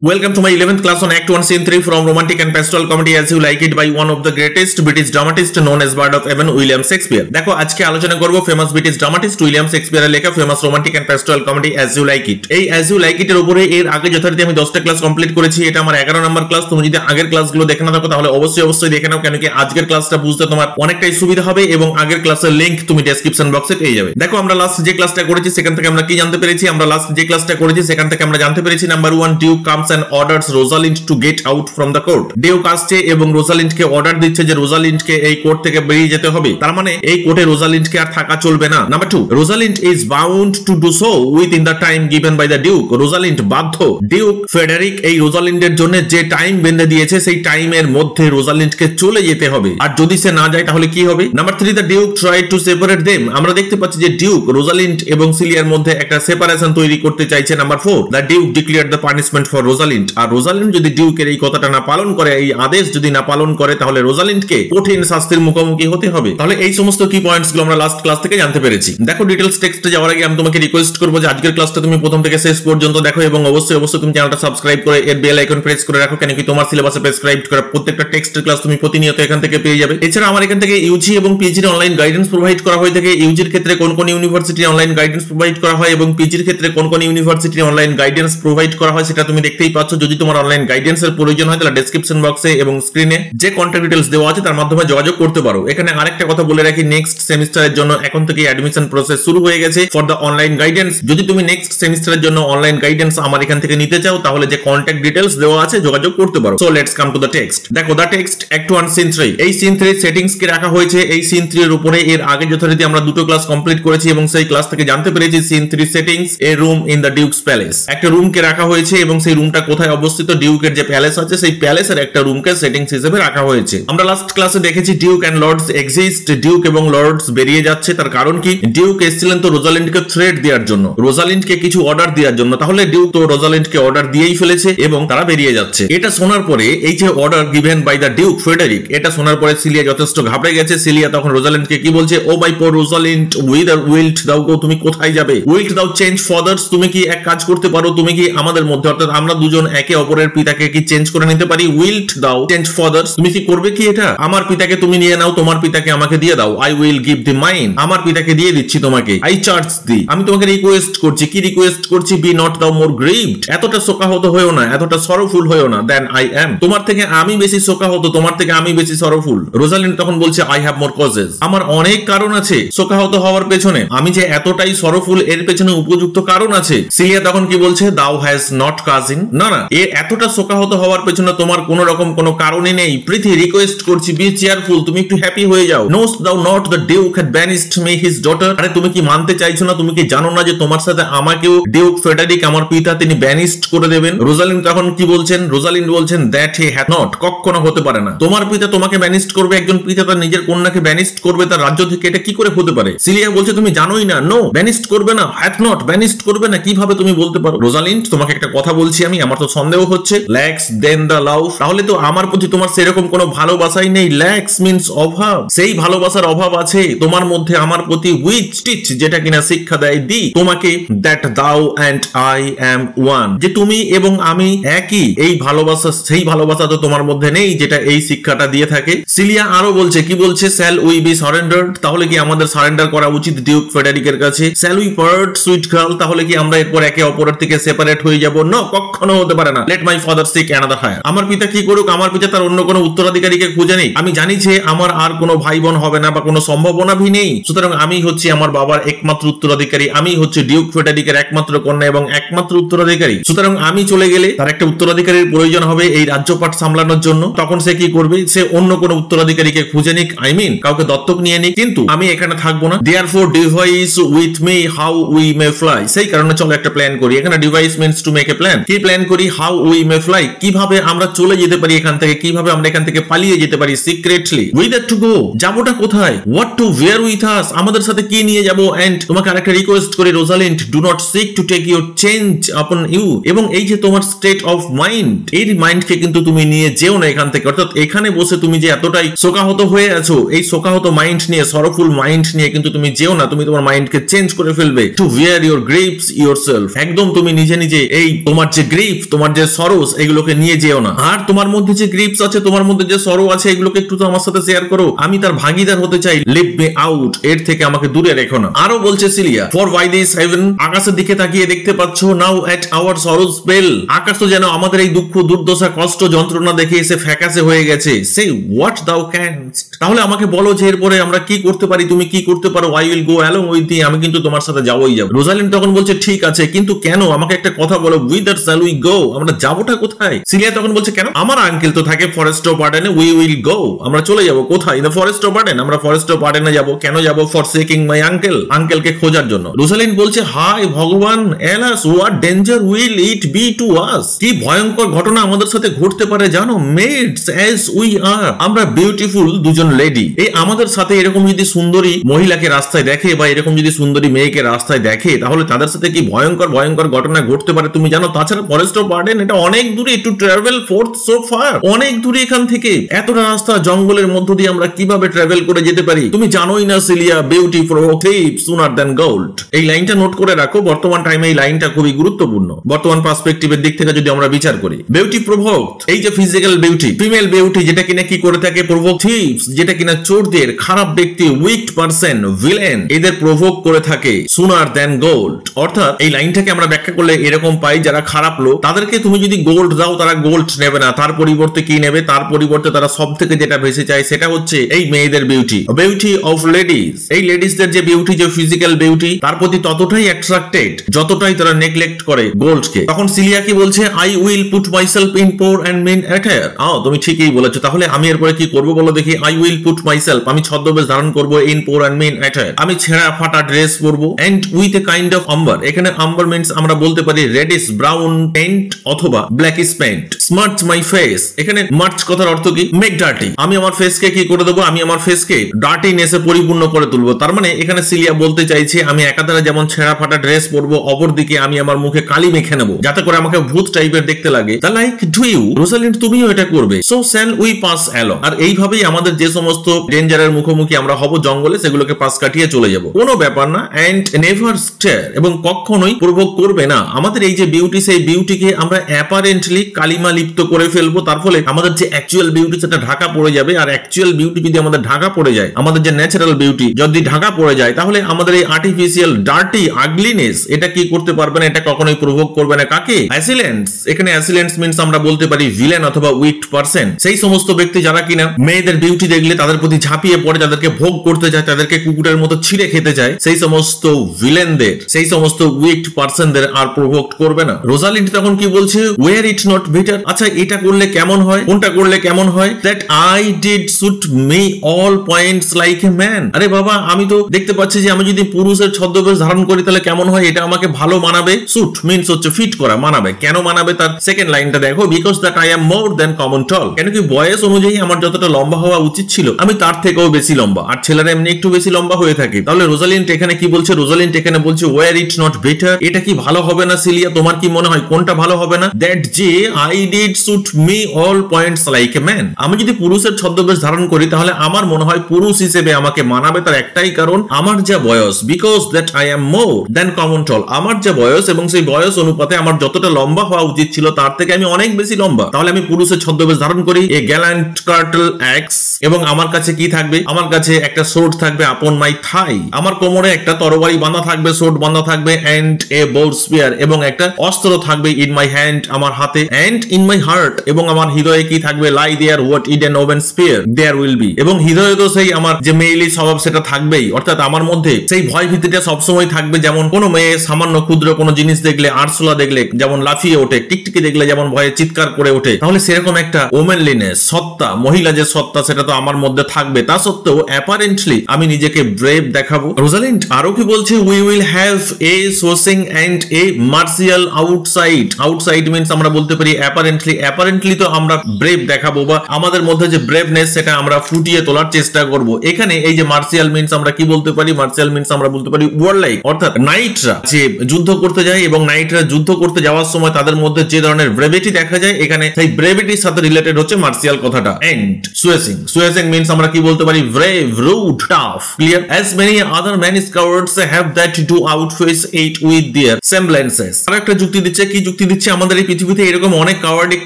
Welcome to my 11th class on Act 1 Scene 3 from Romantic and Pastoral Comedy as You Like It by one of the greatest British dramatists known as Bard of Avon, William Shakespeare. দেখো আজকে আলোচনা করব famous British dramatist William শেক্সপিয়ারের লেখা famous romantic and pastoral comedy as you like it. এই as you like ইট এর উপরে এর আগে যথারীতি আমি 10টা ক্লাস কমপ্লিট করেছি। এটা আমার 11 নম্বর ক্লাস। তুমি যদি আগের ক্লাসগুলো দেখে না থাকো তাহলে অবশ্যই দেখে নাও, কেন কি আজকের ক্লাসটা বুঝতে তোমার অনেকটাই সুবিধা হবে এবং আগের ক্লাসের লিংক তুমি ডেসক্রিপশন বক্সে পেয়ে যাবে। দেখো আমরা লাস্ট যে ক্লাসটা করেছি সেখান থেকে আমরা কি জানতে পেরেছি? আমরা লাস্ট যে ক্লাসটা করেছি সেখান থেকে আমরা জানতে পেরেছি number 1, duke comes and orders Rosalind to get out from the court. Duke আসছে এবং রোজালিন্ডকে অর্ডার দিচ্ছে যে রোজালিন্ডকে এই কোর্ট থেকে বেরিয়ে যেতে হবে। তার মানে এই কোর্টে রোজালিন্ডকে আর থাকা চলবে না। Number 2, Rosalind is bound to do so within the time given by the duke. Rosalind বাধ্য, ডিউক ফেডারিক এই রোজালিন্ডের জন্য যে টাইম বেঁধে দিয়েছে সেই টাইমের মধ্যে রোজালিন্ডকে চলে যেতে হবে। আর যদি সে না যায় তাহলে কি হবে? Number 3, the Duke tried to separate them. আমরা দেখতে পাচ্ছি যে ডিউক রোজালিন্ড এবং সিলিয়ার মধ্যে একটা সেপারেশন তৈরি করতে চাইছে। Number 4, the duke declared the punishment for Rosalind. আর রোজালিন্ড যদি ডিউকের এই কথাটা না পালন করে, এই আদেশ যদি না পালন করে, তাহলে রোজালিন্ডকে কঠিন শাস্তির মুখোমুখি হতে হবে। তাহলে এই সমস্ত কি পয়েন্টস গুলো আমরা লাস্ট ক্লাস থেকে জানতে পেরেছি। দেখো ডিটেইলস টেক্সটে যাওয়ার আগে আমি তোমাকে রিকোয়েস্ট করব যে আজকের ক্লাসটা তুমি প্রথম থেকে শেষ পর্যন্ত দেখো এবং অবশ্যই তুমি চ্যানেলটা সাবস্ক্রাইব করে এর বেল আইকন প্রেস করে রাখো, কেন কি তোমার সিলেবাসে প্রেসক্রাইবড করা প্রত্যেকটা টেক্সটের ক্লাস তুমি প্রতিনিয়ত এখান থেকে পেয়ে যাবে। এছাড়া আমার এখান থেকে ইউজি এবং পিজির অনলাইন গাইডেন্স প্রোভাইড করা হয়ে থাকে। ইউজির ক্ষেত্রে কোন কোন ইউনিভার্সিটির অনলাইন গাইডেন্স প্রোভাইড করা হয় এবং পিজির ক্ষেত্রে কোন কোন ইউনিভার্সিটির অনলাইন গাইডেন্স প্রোভাইড করা হয় সেটা তুমি দেখতেই পাচ্ছ। যদি তোমার অনলাইন গাইডেন্সের প্রয়োজন হয় তাহলে ডেসক্রিপশন বক্সে এবং স্ক্রিনে যে কন্টাক্ট ডিটেইলস দেওয়া আছে তার মাধ্যমে যোগাযোগ করতে পারো। এখানে আরেকটা কথা বলে রাখি, নেক্সট সেমিস্টারের জন্য এখন থেকে অ্যাডমিশন প্রসেস শুরু হয়ে গেছে ফর দ্য অনলাইন গাইডেন্স। যদি তুমি নেক্সট সেমিস্টারের জন্য অনলাইন গাইডেন্স আমার এখান থেকে নিতে চাও তাহলে যে কন্টাক্ট ডিটেইলস দেওয়া আছে যোগাযোগ করতে পারো। So let's come to the text. দেখো দ্য টেক্সট অ্যাক্ট 1 সিন 3। এই সিন 3 সেটিংস কে রাখা হয়েছে এই সিন 3 এর উপরে। এর আগে যথারীতি আমরা দুটো ক্লাস কমপ্লিট করেছি এবং সেই ক্লাস থেকে জানতে পেরেছি সিন 3 সেটিংস এ room in the duke's palace. একটা রুম কে রাখা হয়েছে এবং সেই রুমটা কোথায় অবস্থিত? ডিউকের যে প্যালেস আছে সেই প্যালেসের একটা রুমকে সেটিংস হিসেবে রাখা হয়েছে। আমরা লাস্ট ক্লাসে দেখেছি duke and lords exist. Duke এবং লর্ডস বেরিয়ে যাচ্ছে। তার কারণ কি? ডিউক এসেছিলেন তো রোজালিন্ডকে থ্রেট দেওয়ার জন্য, রোজালিন্ডকে কিছু অর্ডার দেওয়ার জন্য। তাহলে ডিউক তো রোজালিন্ডকে অর্ডার দিয়েই ফেলেছে এবং তারা বেরিয়ে যাচ্ছে। এটা শোনার পরে এই যে order given by the duke Frederick, এটা শোনার পরে সিলিয়া যথেষ্ট ঘাবড়ে গেছে। সিলিয়া তখন রোজালিন্ডকে কি বলছে? ও মাই পোর রোজালিন্ড, উইদার উইল্ট দাও গো, তুমি কোথায় যাবে? উইল্ট দাও চেঞ্জ ফাদার্স, তুমি কি এক কাজ করতে পারো? তুমি কি আমাদের মধ্যে অর্থাৎ আমরা দুজন একে অপরের পিতাকে কি চেঞ্জ করে নিতে পারি? উইল্ট দাও চেঞ্জ ফাদার্স, তুমি কি করবে কি এটা? আমার পিতাকে তুমি নিয়ে নাও, তোমার পিতাকে আমাকে দিয়ে দাও। I will give the mine, আমার পিতাকে দিয়ে দিচ্ছি তোমাকে। আই চার্জ দি, আমি তোমাকে রিকোয়েস্ট করছি। কি রিকোয়েস্ট করছি? বি নট দাও মোর গ্রিভড, এতটা শোকাহত হয়েও না, এতটা সরফুল হয়েও না। দেন আই এম, তোমার থেকে আমি বেশি শোকাহত, তোমার থেকে আমি বেশি সরফুল। রোজালিন্ড তখন বলছে আই হ্যাভ মোর কজেস, আমার অনেক কারণ আছে শোকাহত হওয়ার পেছনে। আমি যে এতটাই সরফুল এর পেছনে উপযুক্ত কারণ আছে। সিলিয়া তখন কি বলছে? দাও হ্যাজ নট কাজিন, না না, এ এতটা শোকাহত হওয়ার পেছনে তোমার কোন রকম কোনো কারণই নেই। প্রীতি রিকোয়েস্ট করছি, বি চেয়ারফুল, তুমি একটু হ্যাপি হয়ে যাও। Know'st thou not the duke had banished me his daughter, আরে তুমি কি মানতে চাইছো না? তুমি কি জানো না যে তোমার সাথে আমাকেও ডিউক ফেডারিক আমার পিতা তিনি ব্যানিশড করে দেবেন? রোজালিন্ড তখন কি বলছেন? রোজালিন্ড বলছেন দ্যাট হি হ্যাড নট, কখনো হতে পারে না। তোমার পিতা তোমাকে ব্যানিশড করবে, একজন পিতা তার নিজের কন্যাকে ব্যানিশড করবে তার রাজ্য থেকে, এটা কি করে হতে পারে? সিলিয়া বলছে তুমি জানোই না। নো, ব্যানিশড করবে না, হ্যাড নট ব্যানিশড করবে না, কিভাবে তুমি বলতে পারো? রোজালিন্ড তোমাকে একটা কথা বলছি আমি, আমার তো সন্দেহ হচ্ছে। ল্যাক্স দেন দ্য লাভ, তাহলে তো আমার প্রতি তোমার সেরকম কোনো ভালোবাসাই নেই। ল্যাক্স মিন্স অভাব, সেই ভালোবাসার অভাব আছে তোমার মধ্যে আমার প্রতি। উইচ টিচ, যেটা কিনা শিক্ষা দেয় দি তোমাকে। দ্যাট দাও এন্ড আই এম ওয়ান, যে তুমি এবং আমি একই। এই ভালোবাসা, সেই ভালোবাসা তো তোমার মধ্যে নেই যেটা এই শিক্ষাটা দিয়ে থাকে। সিলিয়া আরো বলছে, কি বলছে? শ্যাল উই বি সারেন্ডার্ড, তাহলে কি আমাদের সারেন্ডার করা উচিত ডিউক ফেডারিকের কাছে? Shall we part sweet girl, তাহলে কি আমরা এরপর একে অপরের থেকে সেপারেট হয়ে যাব? নো, কখনো হতে পারে না। Let my father seek another heir, আমার পিতা কি করুক, আমার পিতা তার অন্য কোনো উত্তরাধিকারীকে খুঁজে নেই। আমি জানি যে আমার আর কোনো ভাই বোন হবে না বা কোনো সম্ভাবনা ভি নেই, সুতরাং আমি হচ্ছি আমার বাবার একমাত্র উত্তরাধিকারী। আমি হচ্ছে ডিউক ফেডারিকের একমাত্র কন্যা এবং একমাত্র উত্তরাধিকারী। সুতরাং আমি চলে গেলে তার একটা উত্তরাধিকারীর প্রয়োজন হবে এই রাজ্যপাট সামলানোর জন্য। তখন সে কি করবে? সে অন্য কোনো উত্তরাধিকারীকে খুঁজে নিক, আই মিন কাউকে দত্তক নিয়ে নিক, কিন্তু আমি এখানে থাকবো না। Therefore device with me how we may fly, সেই কারণে চলো একটা প্ল্যান করি। এখানে device means to make a plan. কি প্ল্যান করি? হাউ উই মে ফ্লাই, কিভাবে আমরা চলে যেতে পারি এখান থেকে, কিভাবে আমরা এখান থেকে পালিয়ে যেতে পারি সিক্রেটলি। উইদার টু গো, যাবোটা কোথায়? What to wire with us, আমাদের সাথে কি নিয়ে যাবো? এন্ড তোমাকে আরেকটা রিকোয়েস্ট করি Rosalind, do not seek to take your change upon you, এবং এই যে তোমার স্টেট অফ মাইন্ড, এই মাইন্ডকে কিন্তু তুমি নিয়ে যেও না এখান থেকে। অর্থাৎ এখানে বসে তুমি যে এতটাই শোকাহত হয়ে আছো, এই শোকাহত মাইন্ড নিয়ে, সরফুল মাইন্ড নিয়ে কিন্তু তুমি যেও না। তুমি তোমার মাইন্ডকে চেঞ্জ করে ফেলবে। Two wire your Greaves yourself, একদম তুমি নিজে নিজে এই তোমার যে গ্রিভ গ্রিফ, তোমার যে সরোস, এগুলোকে নিয়ে যেও না। আর তোমার মধ্যে যে গ্রিফস আছে, তোমার মধ্যে যে সরো আছে, এগুলোকে একটু তো আমার সাথে শেয়ার করো। আমি তার ভাগিদার হতে চাই। লিভ মি আউট, এর থেকে আমাকে দূরে রেখো না। আরো বলছে Celia, for why this heaven, আকাশের দিকে তাকিয়ে দেখতে পাচ্ছ, নাও এট আওয়ার সরোজ পেল, আকাশ তো যেন আমাদের এই দুঃখ, দুর্দশা, কষ্ট, যন্ত্রণা দেখে এসে ফ্যাকাসে হয়ে গেছে। সে হোয়াট দাও ক্যানস্ট, তাহলে আমাকে বলো যে এরপরে আমরা কি করতে পারি, তুমি কি করতে পারো। I will go along with you, আমি কিন্তু তোমার সাথে যাবোই যাব। রোজালিন্ড তখন বলছে ঠিক আছে, কিন্তু কেন, আমাকে একটা কথা বলো, উইদার শ্যাল উই গো, আমরা যাবোটা কোথায়। সিলিয়া তখন বলছে কেন, আমার আঙ্কেল তো থাকে ফরেস্ট অফ বার্ডেনে, উই উইল গো, আমরা চলে যাব। কোথায়, in the forest of Arden, আমরা ফরেস্ট অফ বার্ডেনে যাব। কেন যাব, ফর সেকিং মাই আঙ্কেল, আঙ্কেলকে খোঁজার জন্য। রোজালিন্ড বলছে হাই ভগবান, alas what danger will it be to us, কি ভয়ঙ্কর ঘটনা আমাদের সাথে ঘটতে পারে জানো। মেডস অ্যাজ উই আর, আমরা বিউটিফুল দুজন লেডি, এই আমাদের সাথে এরকম যদি সুন্দরী মহিলাকে রাস্তায় দেখে বা এরকম যদি সুন্দরী মেয়েকে রাস্তায় দেখে, তাহলে তাদের সাথে কি ভয়ঙ্কর ভয়ঙ্কর ঘটনা ঘটতে পারে তুমি জানো। তাছাড়া ফরেস্ট অফ বার্ডেন এটা অনেক দূরে, to travel fourth so far, অনেক দূরে এখান থেকে। এতটা রাস্তা জঙ্গলের মধ্য দিয়ে আমরা কিভাবে ট্রাভেল করে যেতে পারি, তুমি জানোই না Celia, beauty provoke thieves sooner than gold. এই লাইনটা নোট করে রাখো, বর্তমান টাইমে এই লাইনটা খুবই গুরুত্বপূর্ণ, বর্তমান পার্সপেক্টিভের দিক থেকে যদি আমরা বিচার করি। বিউটি প্রভোক, এই যে ফিজিক্যাল বিউটি, ফিমেল বিউটি, যেটা কিনা কি করে থাকে, প্রভোক থিপস, যেটা কিনা চোরদের, খারাপ ব্যক্তি, উইক পারসন, ভিলেন, এদের প্রভোক করে থাকে সুনার দ্যান গোল্ড। অর্থাৎ এই লাইনটাকে আমরা ব্যাখ্যা করলে এরকম পাই, যারা খারাপ লোক তাদেরকে তুমি যদি গোল্ড দাও, তারা গোল্ড নেবে না, তার পরিবর্তে কি নেবে, তার পরিবর্তে তারা সব থেকে যেটা বেশি চায় সেটা হচ্ছে এই মেয়েদের বিউটি, বিউটি অফ লেডিজ। এই লেডিসদের যে বিউটি, যে ফিজিক্যাল বিউটি, তার প্রতি ততটাই অ্যাট্রাক্টেড যতটাই তারা নেগলেক্ট করে গোল্ডকে। তখন সিলিয়া কি বলছে, I will put myself in poor and mean attire. তুমি ঠিকই বলেছো, তাহলে আমি এরপরে কি করবো বলো দেখি। আই উইল পুট মাইসেলফ, আমি ছদ্মবেশ ধারণ করবো, in poor and mean attire, আমি ছেঁড়া ফাটা ড্রেস পরবো, and with a kind of umber, এখানে আম্বার মিন্স আমরা বলতে পারি রেডিশ ব্রাউন পেইন্ট অথবা blackish paint. Smirch my face, এখানে মার্চ কথার অর্থ কি, মেক ডার্টি, আমি আমার ফেসকে কি করে দেবো, আমি আমার ফেসকে ডার্টিনেসে পরিপূর্ণ করে তুলবো। তার মানে এখানে সিলিয়া বলতে চাইছে, আমি একাধারে যেমন ছেঁড়া ফাটা ড্রেস পরবো, অপরদিকে আমি আমার মুখে কালি মেখে নেবো, যাতে করে আমাকে ভূত টাইপের দেখতে লাগে। তা লাইক ডু ইউ, রোজালিন্ড তুমিও এটা করবে। So shall we pass along, আর এইভাবেই আমাদের যে সমস্ত ডেঞ্জারের মুখোমুখি আমরা হব জঙ্গলে, সেগুলোকে পাস কাটিয়ে চলে যাব, কোনো ব্যাপার না। এন্ড নেভার স্টেয়ার, এবং কখনোই প্রভোগ করবে না আমাদের এই যে বিউটি, সেই বিউটিকে আমরা অ্যাপারেন্টলি কালিমা লিপ্ত করে ফেলবো। তার ফলে আমাদের যে অ্যাকচুয়াল বিউটি সেটা ঢাকা পড়ে যাবে। আর অ্যাকচুয়াল বিউটি যদি আমাদের ঢাকা পড়ে যায়, আমাদের যে ন্যাচারাল বিউটি যদি ঢাকা পড়ে যায়, তাহলে আমাদের এই আর্টিফিশিয়াল ডার্টি আগলিনেস এটা কি করতে পারবে না, এটা কখনোই প্রভোগ করবে না। কাকে, অ্যাসিলেন্টস, এখানে অ্যাসিলেন্টস মিন্স আমরা বলতে পারি ভিলেন অথবা উইকড পারসন, সেই সমস্ত ব্যক্তি যারা কিনা মেয়েদের বিউটি দেখলে তাদের প্রতি ঝাঁপিয়ে পড়ে, তাদেরকে ভোগ করতে চায়, তাদেরকে কুকুরের মতো ছিঁড়ে খেতে চায়, সেই সমস্ত ভিলেনদের, সেই সমস্ত উইকড পারসনদের আর প্রভোগ করবে না। রোজালিন্ড তখন কি বলছে, ওয়ার ইট নট বেটার, আচ্ছা এটা করলে কেমন হয়, কোনটা করলে কেমন হয়, that I did suit me all points like a man. আরে বাবা, আমি তো দেখতে পাচ্ছি যে আমি যদি পুরুষের ছদ্মবেশ ধারণ করি তাহলে কেমন হয়, এটা আমাকে ভালো মানাবে। সুট মিন্স হচ্ছে ফিট করা, মানাবে। কেন মানাবে, তার সেকেন্ড লাইনটা দেখো, because that I am more than common tall, কেন কি বয়স অনুযায়ী আমার যতটা লম্বা হওয়া উচিত ছিল আমি তার থেকেও বেশি লম্বা, আর ছেলেরা এমনি একটু বেশি লম্বা হয়ে থাকে। তাহলে রোজালিন্ড এখানে কি বলছে, রোজালিন্ড এখানে বলছে ওয়ার ইট নট বেটার, এটা কি ভালো হবে না সিলিয়া, তোমার কি মনে হয় কোনটা ভালো হবে না, দ্যাট যে I did suit me all points like a man, আমি যদি পুরুষের ছদ্মবেশ ধারণ করি তাহলে আমার মনে হয় পুরুষ হিসেবে আমাকে মানাবে। তার একটাই কারণ, আমার যা বয়স, because that I am more than common tall, আমার যা বয়স এবং সেই বয়স অনুপাতে আমার যতটা লম্বা হওয়া উচিত ছিল তার থেকে আমি অনেক বেশি লম্বা। তাহলে আমি পুরুষের ছদ্মবেশ ধারণ করি, এ গ্যালান্ট কার্টল অ্যাক্স, এবং আমার কাছে কি থাকবে, আমার কাছে একটা সোর্ড থাকবে আপন মাই থাই, আমার কোমরে একটা তরবারি বাঁধা থাকবে, সোর্ড বাঁধা থাকবে, এন্ড এ বোর স্পিয়ার, এবং একটা অস্ত্র থাকবে ইন মাই হ্যান্ড, আমার হাতে, এন্ড ইন মাই হার্ট, এবং আমার হৃদয়ে কি থাকবে, lie there what hidden oven spear there will be, এবং হৃদয়ে তো সেই আমার যে মেইলি স্বভাব সেটা থাকবেই, অর্থাৎ আমার মধ্যে সেই ভয় ভীতিটা সবসময় থাকবে। যেমন কোনো মেয়ে সামান্য ক্ষুদ্র কোনো জিনিস দেখলে, আরসুলা দেখলে যেমন লাফিয়ে ওঠে, টিকটিকি দেখলে যেমন ভয়ে চিৎকার করে ওঠে, তাহলে সেরকম একটা ওমেনলিনেস, সত্তা, মহিলা যে সত্তা সেটা তো আমার মধ্যে থাকবে। তা সত্ত্বেও অ্যাপারেন্টলি আমি নিজেকে ব্রেভ দেখাবো। রোজালিন্ড আরো কি বলছে, we will have a swashing and a martial outside, outside means আমরা বলতে পারি অ্যাপারেন্টলি, অ্যাপারেন্টলি তো আমরা ব্রেভ দেখাবো বা আমাদের মধ্যে যে ব্রেভনেস সেটা আমরা ফুটিয়ে তোলার চেষ্টা করব। এখানে এই যে মার্শিয়াল মিন্স আমরা কি বলতে পারি, মার্শিয়াল মিন্স আমরা বলতে পারি ওয়ারলাইক, অর্থাৎ নাইটরা যে যুদ্ধ করতে যায় এবং নাইটরা যুদ্ধ করতে যাওয়ার সময় তাদের মধ্যে যে ধরনের ব্রেভিটি দেখা যায়, এখানে সেই ব্রেভিটির সাথে রিলেটেড হচ্ছে মার্শিয়াল কথাটা। এন্ড সুয়েসিং, সুয়েসিং মিন্স আমরা কি বলতে পারি, brave, rude, tough, clear, as many other men cowards have that to outface it with their semblances। আর একটা যুক্তি দিচ্ছে, কি যুক্তি যুক্তি দিচ্ছে আমাদের এই পৃথিবীতে এরকম অনেক কাওয়ার্ডিক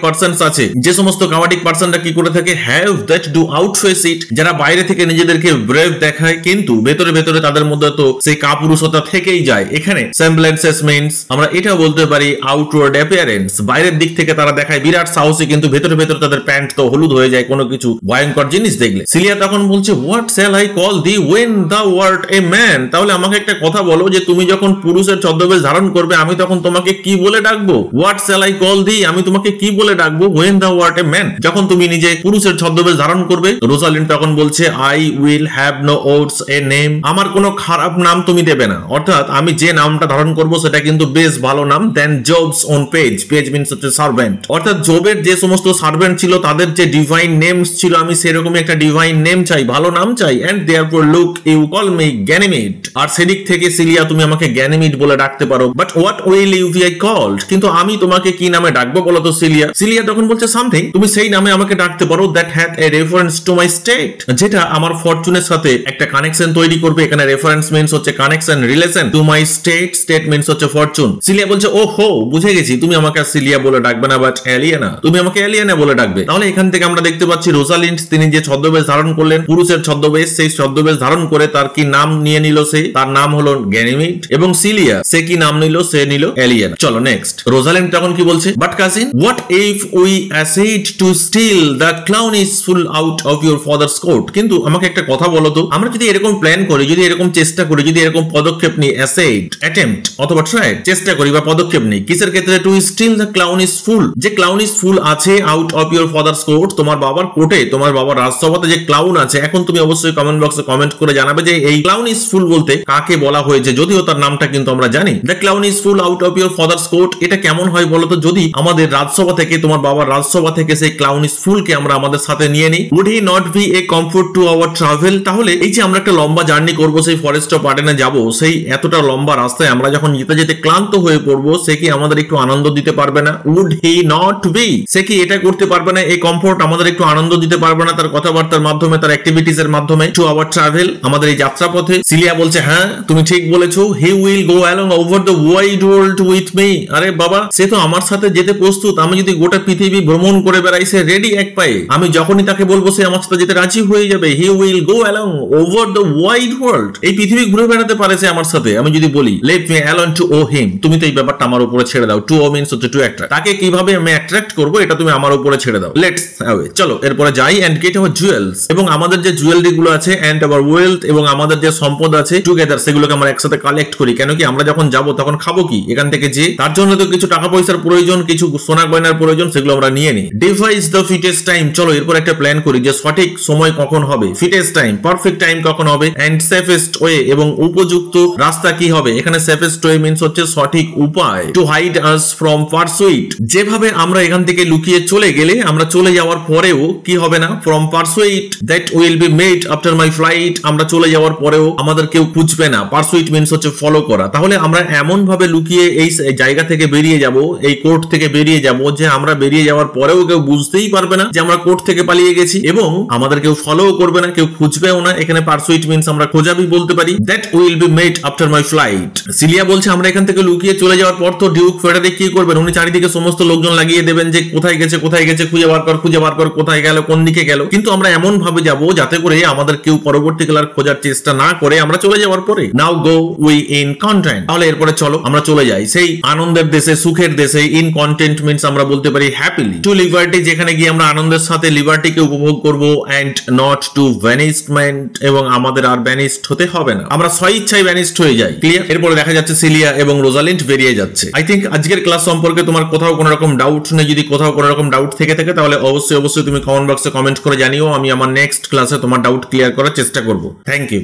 পারসনস আছে, যে সমস্ত কাওয়ার্ডিক পারসনরা কি করে থাকে, হ্যাভ দ্যাট ডু আউটফেস ইট, যারা বাইরে থেকে নিজেদেরকে ব্রেভ দেখায় কিন্তু ভেতরে ভেতরে তাদের মধ্যে তো সেই কাপুরুষতা থেকেই যায়। এখানে সেমব্লেন্সেস মিন্স আমরা এটা বলতে পারি আউটওয়ার্ড অ্যাপিয়ারেন্স, বাইরের দিক থেকে তারা দেখায় বিরাট সাহসী কিন্তু ভেতরে ভেতরে তাদের প্যান্ট তো হলুদ হয়ে যায় কোনো কিছু ভয়ঙ্কর জিনিস দেখলে। সিলিয়া তখন বলছে what shall I call thee when thou art a man, তাহলে আমাকে একটা কথা বলো যে তুমি যখন পুরুষের ছদ্মবেশ ধারণ করবে আমি তখন তোমাকে কি বলে ডাকবো? What shall I call thee, আমি তোমাকে কি বলে ডাকবো? When thou art a man, যখন তুমি নিজে পুরুষের ছদ্মবেশ ধারণ করবে। রোজালিন্ড তখন বলছে I will have no worse a name, আমার কোনো খারাপ নাম তুমি দেবে না, অর্থাৎ আমি যে নামটা ধারণ করব সেটা কিন্তু বেশ ভালো নাম। দেন জবস অন পেজ, পেজ মিন্স হচ্ছে সার্ভেন্ট, অর্থাৎ জবের যে সমস্ত সার্ভেন্ট ছিল তাদের যে ডিভাইন নেমস ছিল আমি সেরকমই একটা ডিভাইন নেম চাই, ভালো নাম চাই। And therefore look you call me Ganymede, আর সেদিক থেকে সিলিয়া তুমি আমাকে গ্যানিমিড বলে ডাকতে পারো। But what will you be called, কিন্তু আমি তোমাকে কি নামে ডাকবো বলো তো সিলিয়া? সিলিয়া তখন বলছে সামথিং, তুমি সেই নামে আমাকে ডাকতে পারো that had a reference to my state, যেটা আমার ফরচুনের সাথে একটা কানেকশন তৈরি করবে। এখানে রেফারেন্স মিন্স হচ্ছে connection, relation, to my state, state means হচ্ছে ফরচুন। সিলিয়া বলছে ও হো বুঝে গেছি, তুমি আমাকে সিলিয়া বলে ডাকবে না বাট এলিয়েনা, তুমি আমাকে এলিয়েনা বলে ডাকবে। তাহলে এখান থেকে আমরা দেখতে পাচ্ছি রোজালিন্ড তিনি যে ছদ্মবেশ ধারণ করলেন পুরুষের ছদ্মবেশ, সেই ছদ্মবেশ ধারণ করে তার কি নাম নিয়ে নিল সে, তার নাম হলো গ্যানিমিড। এবং সিলিয়া সে কি নাম নিল, সে নিল এলিয়েনা। চলো নেক্সট, রোজালিন্ড তখন কি বলছে, but cousin what if we assayed to steal the clownish fool out of your father's court, কিন্তু আমাকে একটা কথা বলো তো, আমরা যদি এরকম প্ল্যান করি, যদি এরকম চেষ্টা করি, যদি এরকম পদক্ষেপ নিই, অ্যাসেড অ্যাটেম্প্ট অথবা ট্রাই, চেষ্টা করি বা পদক্ষেপ নিই কিসের ক্ষেত্রে, to steal the clownish fool, যে ক্লাউন ইজ ফুল আছে out of your father's court, তোমার বাবার কোর্টে, তোমার বাবার রাজসভাতে যে ক্লাউন আছে। এখন তুমি অবশ্যই কমেন্ট বক্সে কমেন্ট করে জানাবে যে এই ক্লাউন ইজ ফুল বলতে কাকে বলা হয়েছে, যদিও তার নামটা কিন্তু আমরা জানি। The clownish fool out of your father's court, এটা কেমন হয় বলতো, যদি আমাদের রাজসভা থেকে, তোমার বাবার রাজসভা থেকে সেই ক্লাউন ইজ ফুলকে আমরা আমাদের সাথে নিয়ে নিই। Would he not be a comfort to our travel, তাহলে এই যে আমরা একটা লম্বা জার্নি করব, সেই ফরেস্ট অফ আর্ডেনে যাব, সেই এতটা লম্বা রাস্তায় আমরা যখন যেতে যেতে ক্লান্ত হয়ে পড়বো, সে কি আমাদের একটু আনন্দ দিতে পারবে না? উড হি নট বি, সে কি এটা করতে পারবে না, এই কমফোর্ট আমাদের একটু আনন্দ দিতে পারবে না তার কথাবার্তার মাধ্যমে, তার অ্যাক্টিভিটিস এর মাধ্যমে, টু আওয়ার ট্রাভেল, আমাদের এই যাত্রা পথে? সিলিয়া বলছে হ্যাঁ তুমি ঠিক বলেছো, he will go along over the wide world with me, আরে বাবা সে তো আমার সাথে যেতে প্রস্তুত, আমি যদি গোটা পৃথিবী ভ্রমণ করে বেড়াই সে রেডি এক পায়ে, আমি যখনই তাকে বলবো সে আমার সাথে যেতে রাজি হয়ে যাবে। He will go along over the wide world, এই পৃথিবী ঘুরে বেড়াতে পারে সে আমার সাথে। আমি যদি বলি লেট মি অ্যালন টু ও হিম, তুমি তো এই ব্যাপারটা আমার উপরে ছেড়ে দাও। টু ও মিন্স হচ্ছে টু অ্যাট্রাক্ট, তাকে কিভাবে আমি অ্যাট্রাক্ট করবো এটা তুমি আমার উপরে ছেড়ে দাও। লেটস অ্যাওয়ে, চলো এরপরে যাই এন্ড গেট আওয়ার জুয়েলস, এবং আমাদের যে জুয়েলারি গুলো আছে এন্ড আওয়ার ওয়েলথ, এবং আমাদের যে সম্পদ আছে টুগেদার, সেগুলোকে আমরা একসাথে কালেক্ট করি। কেন কি আমরা যখন যাব তখন খাবো কি এখান থেকে, যে তার জন্য তো কিছু টাকা পয়সার প্রয়োজন, কিছু সোনা গয়নার প্রয়োজন, সেগুলো আমরা নিয়ে নিই। ডিভাইস দ্য ফিটেস্ট টাইম, চলো এরপর একটা প্ল্যান করি যে সঠিক সময় কখন হবে, ফিটেস্ট টাইম, পারফেক্ট টাইম কখন হবে, এন্ড সেফেস্ট ওয়ে, এবং উপযুক্ত রাস্তা কি হবে। এখানে সেফেস্ট ওয়ে মিন্স হচ্ছে সঠিক উপায়, to hide us from pursuit, যেভাবে আমরা এখান থেকে লুকিয়ে চলে গেলে, আমরা চলে যাওয়ার পরেও কি হবে না, from pursuit that will be made after my flight, আমরা চলে যাওয়ার পরেও আমাদের কেউ খুঁজবে না। পারসুইট মিন্স হচ্ছে ফলো করা, তাহলে আমরা এমন ভাবে লুকিয়ে এই জায়গা থেকে বেরিয়ে যাব, এই কোর্ট থেকে বেরিয়ে যাব, যে আমরা বেরিয়ে যাওয়ার পরেও কেউ বুঝতেই পারবে না যে আমরা কোর্ট থেকে পালিয়ে গেছি, এবং আমাদের কেউ ফলো করবে না, কেউ খুঁজবেও না। এখানে পারসুইট মিন্স আমরা খোঁজাবি বলতে পারি, that will be made after my flight. Celia বলছে আমরা এখান থেকে লুকিয়ে চলে যাওয়ার পর তো ডিউক ফেডারিক কি করবেন, উনি চারিদিকে সমস্ত লোকজন লাগিয়ে দেবেন যে কোথায় গেছে কোথায় গেছে, খুঁজে বার কর খুঁজে বার কর, কোথায় গেল কোন দিকে গেল। কিন্তু আমরা এমন ভাবে যাব যাতে করে আমাদের কেউ পরবর্তীকালে আর খোঁজার চেষ্টা না করে আমরা চলে যাওয়ার পরে। নাও গো উই ইন কন্টেন্ট, তাহলে এরপরে চলো আমরা চলে যাই সেই আনন্দের দেশে, সুখের দেশে। ইন কন্টেন্ট মিন্স আমরা বলতে পারি হ্যাপিলি, টু লিবার্টি, যেখানে গিয়ে আমরা আনন্দের সাথে লিবার্টিকে উপভোগ করব, এন্ড নট টু ভ্যানিশমেন্ট, এবং আমাদের আর ভ্যানিশড হতে হবে না, আমরা স্বইচ্ছায় ভ্যানিশড হয়ে যাই। ক্লিয়ার? এরপরে দেখা যাচ্ছে সিলিয়া এবং রোজালিন্ড বেরিয়ে যাচ্ছে। আই থিঙ্ক আজকের ক্লাস সম্পর্কে তোমার কোথাও কোনো রকম ডাউট নেই, যদি কোথাও কোনো রকম ডাউট থেকে থাকে তাহলে অবশ্যই তুমি কমেন্ট বক্সে কমেন্ট করে জানিও, আমি আমার নেক্সট ক্লাসে তোমার ডাউট ক্লিয়ার করার চেষ্টা করব। Thank you.